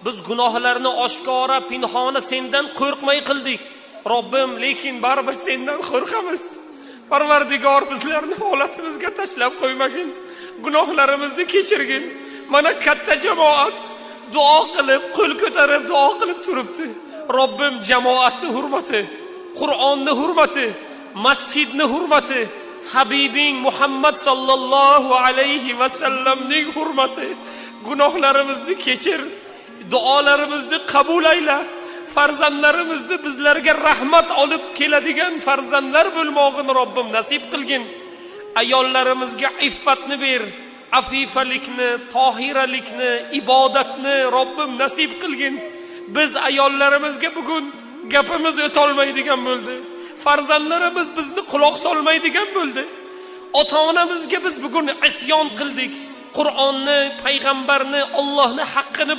Biz gunohlarni oshkora, pinhona sendan qo'rqmay qildik. Robbim, lekin baribir sendan qo'rqamiz. Parvardigor, bizlarni holatimizga tashlab qo'ymagin. Gunohlarimizni kechirgin. Mana katta jamoat duo qilib, qo'l ko'tarib duo qilib turibdi. Robbim, jamoatni hurmati, Qur'onni hurmati, masjidni hurmati, Habibing Muhammad sallallohu alayhi va sallamning hurmati, gunohlarimizni kechir, duolarimizni qabul ayla. Farzandlarimizni bizlarga rahmat olib keladigan farzandlar bo'lmog'ini Robbim nasib qilgin. Ayollarimizga iffatni ber, afifalikni, tohiralikni, ibodatni Robbim nasib qilgin. Biz ayollarimizga bugun gapimiz o'tolmaydigan bo'ldi. Farzandlarimiz bizni quloq solmaydigan bo'ldi. Ota-onamizga biz bugun isyon qildik. Qur'onni, payg'ambarni, Allohning haqqini